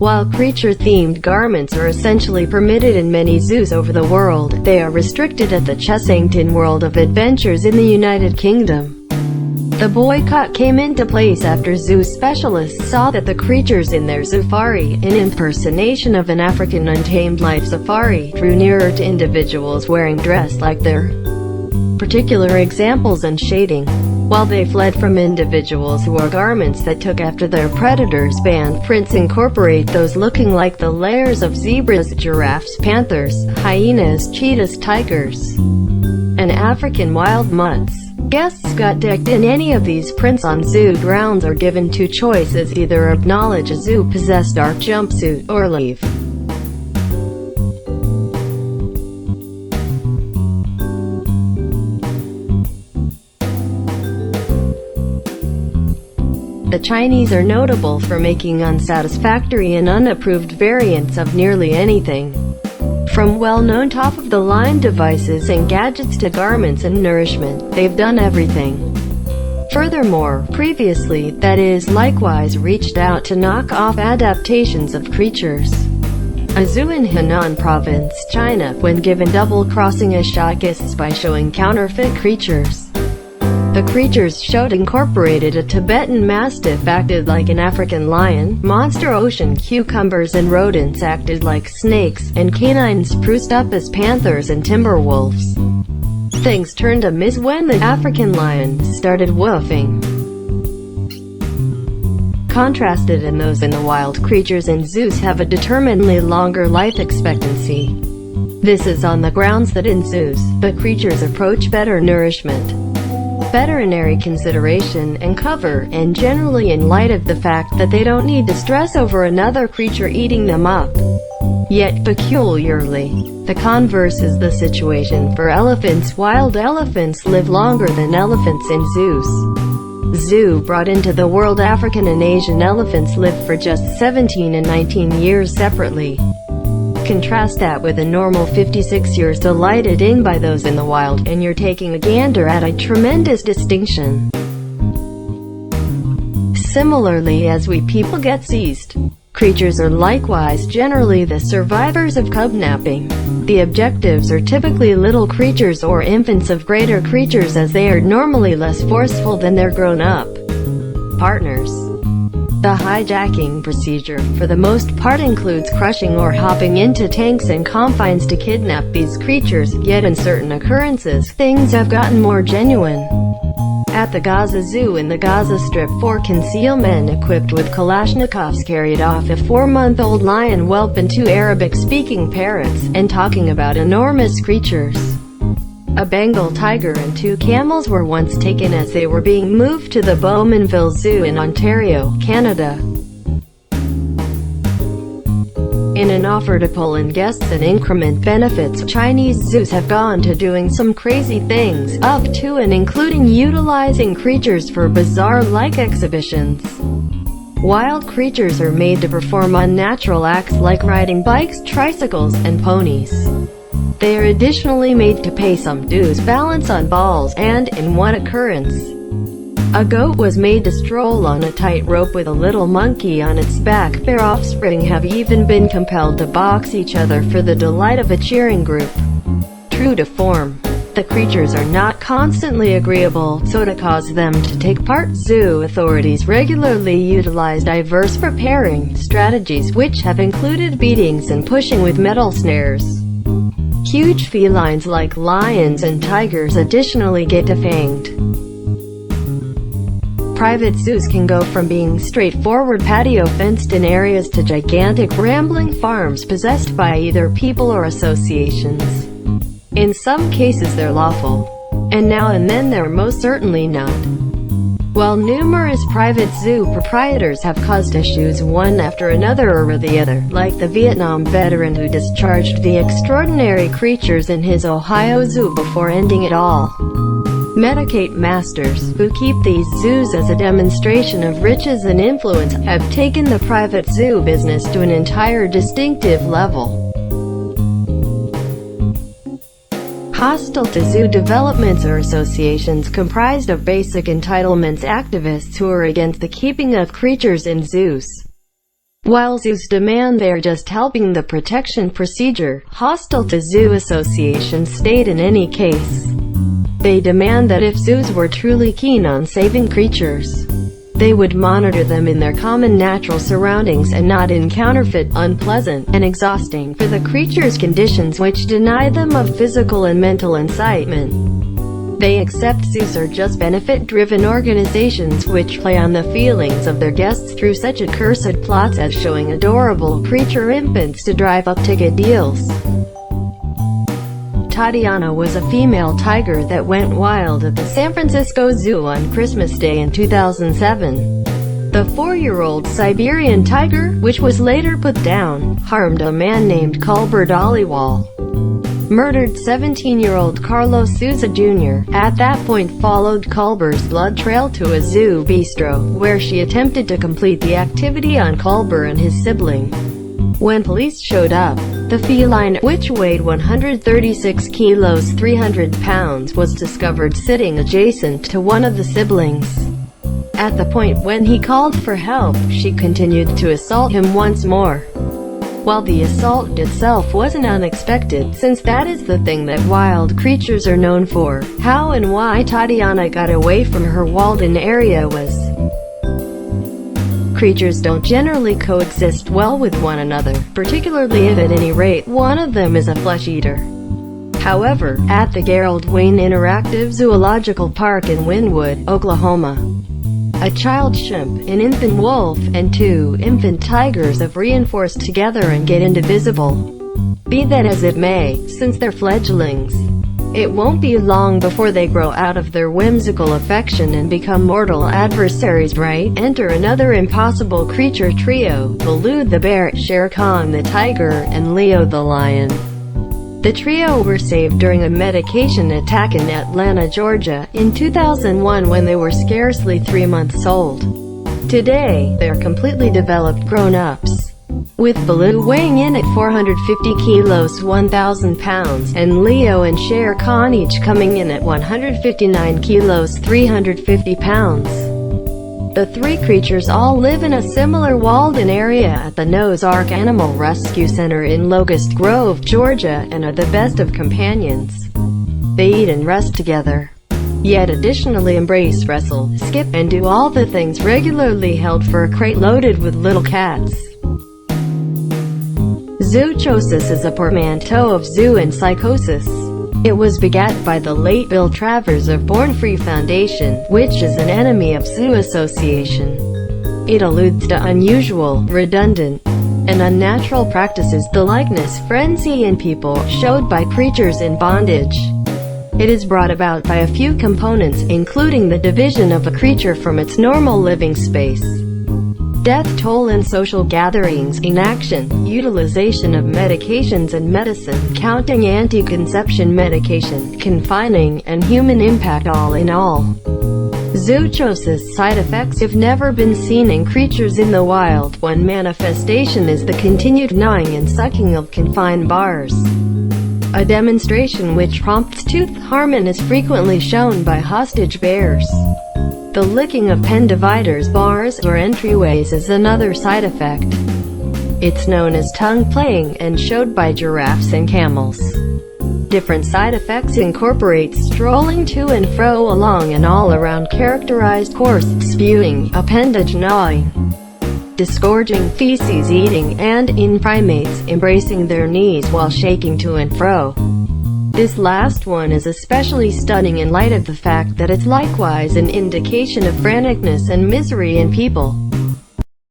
While creature-themed garments are essentially permitted in many zoos over the world, they are restricted at the Chessington World of Adventures in the United Kingdom. The boycott came into place after zoo specialists saw that the creatures in their safari, an impersonation of an African untamed life safari, drew nearer to individuals wearing dress like their particular examples and shading. While they fled from individuals who wore garments that took after their predators, banned prints incorporate those looking like the layers of zebras, giraffes, panthers, hyenas, cheetahs, tigers, and African wild mutts. Guests got decked in any of these prints on zoo grounds or given two choices: either acknowledge a zoo-possessed dark jumpsuit, or leave. The Chinese are notable for making unsatisfactory and unapproved variants of nearly anything. From well-known top-of-the-line devices and gadgets to garments and nourishment, they've done everything. Furthermore, previously, that is, likewise reached out to knock off adaptations of creatures. A zoo in Henan Province, China, when given double-crossing a shot guests by showing counterfeit creatures. The creatures showed incorporated a Tibetan Mastiff acted like an African lion, monster ocean cucumbers and rodents acted like snakes, and canines spruced up as panthers and timber wolves. Things turned amiss when the African lion started woofing. Contrasted in those in the wild, creatures in zoos have a determinedly longer life expectancy. This is on the grounds that in zoos, the creatures approach better nourishment, veterinary consideration, and cover, and generally in light of the fact that they don't need to stress over another creature eating them up. Yet peculiarly, the converse is the situation for elephants. Wild elephants live longer than elephants in zoos. Zoo brought into the world African and Asian elephants live for just 17 and 19 years separately. Contrast that with a normal 56 years delighted in by those in the wild, and you're taking a gander at a tremendous distinction. Similarly, as we people get seized, creatures are likewise generally the survivors of cubnapping. The objectives are typically little creatures or infants of greater creatures, as they are normally less forceful than their grown-up partners. The hijacking procedure, for the most part, includes crushing or hopping into tanks and confines to kidnap these creatures, yet in certain occurrences, things have gotten more genuine. At the Gaza Zoo in the Gaza Strip, 4 concealed men equipped with Kalashnikovs carried off a 4-month-old lion whelp and 2 Arabic-speaking parrots, and talking about enormous creatures. A Bengal tiger and 2 camels were once taken as they were being moved to the Bowmanville Zoo in Ontario, Canada. In an offer to pull in guests and increment benefits, Chinese zoos have gone to doing some crazy things, up to and including utilizing creatures for bizarre-like exhibitions. Wild creatures are made to perform unnatural acts like riding bikes, tricycles, and ponies. They are additionally made to pay some dues, balance on balls, and, in one occurrence, a goat was made to stroll on a tightrope with a little monkey on its back. Their offspring have even been compelled to box each other for the delight of a cheering group. True to form, the creatures are not constantly agreeable, so to cause them to take part, zoo authorities regularly utilize diverse preparing strategies, which have included beatings and pushing with metal snares. Huge felines like lions and tigers additionally get defanged. Private zoos can go from being straightforward patio fenced-in areas to gigantic rambling farms possessed by either people or associations. In some cases they're lawful, and now and then they're most certainly not. While numerous private zoo proprietors have caused issues one after another over the other, like the Vietnam veteran who discharged the extraordinary creatures in his Ohio zoo before ending it all. Medicate masters, who keep these zoos as a demonstration of riches and influence, have taken the private zoo business to an entire distinctive level. Hostile to zoo developments are associations comprised of basic entitlements activists who are against the keeping of creatures in zoos. While zoos demand they're just helping the protection procedure, hostile to zoo associations state in any case. They demand that if zoos were truly keen on saving creatures, they would monitor them in their common natural surroundings and not in counterfeit, unpleasant, and exhausting for the creatures conditions which deny them of physical and mental incitement. They accept zoos are just benefit-driven organizations which play on the feelings of their guests through such accursed plots as showing adorable creature infants to drive up ticket deals. Tatiana was a female tiger that went wild at the San Francisco Zoo on Christmas Day in 2007. The 4-year-old Siberian tiger, which was later put down, harmed a man named Culber Dhaliwal, murdered 17-year-old Carlos Souza Jr., at that point followed Culber's blood trail to a zoo bistro, where she attempted to complete the activity on Culber and his sibling. When police showed up, the feline, which weighed 136 kilos 300 pounds, was discovered sitting adjacent to one of the siblings. At the point when he called for help, she continued to assault him once more. While the assault itself wasn't unexpected, since that is the thing that wild creatures are known for, how and why Tatiana got away from her walled-in area was. Creatures don't generally coexist well with one another, particularly if at any rate one of them is a flesh-eater. However, at the Gerald Wayne Interactive Zoological Park in Wynwood, Oklahoma, a child chimp, an infant wolf, and 2 infant tigers have reinforced together and get indivisible. Be that as it may, since they're fledglings, it won't be long before they grow out of their whimsical affection and become mortal adversaries, right? Enter another impossible creature trio: Baloo the bear, Shere Khan the tiger, and Leo the lion. The trio were saved during a medication attack in Atlanta, Georgia, in 2001 when they were scarcely 3 months old. Today, they are completely developed grown-ups, with Baloo weighing in at 450 kilos 1,000 pounds, and Leo and Shere Khan each coming in at 159 kilos 350 pounds. The 3 creatures all live in a similar walled-in area at the Noah's Ark Animal Rescue Center in Locust Grove, Georgia, and are the best of companions. They eat and rest together, yet additionally embrace, wrestle, skip, and do all the things regularly held for a crate loaded with little cats. Zoochosis is a portmanteau of zoo and psychosis. It was begat by the late Bill Travers of Born Free Foundation, which is an enemy of zoo association. It alludes to unusual, redundant, and unnatural practices, the likeness, frenzy in people, showed by creatures in bondage. It is brought about by a few components, including the division of a creature from its normal living space, death toll in social gatherings, inaction, utilization of medications and medicine, counting anti-conception medication, confining, and human impact. All in all, zoochosis side effects have never been seen in creatures in the wild. One manifestation is the continued gnawing and sucking of confined bars, a demonstration which prompts tooth harm and is frequently shown by hostage bears. The licking of pen dividers, bars, or entryways is another side effect. It's known as tongue playing and showed by giraffes and camels. Different side effects incorporate strolling to and fro along an all-around characterized course, spewing, appendage gnawing, disgorging feces, eating, and, in primates, embracing their knees while shaking to and fro. This last one is especially stunning in light of the fact that it's likewise an indication of franticness and misery in people.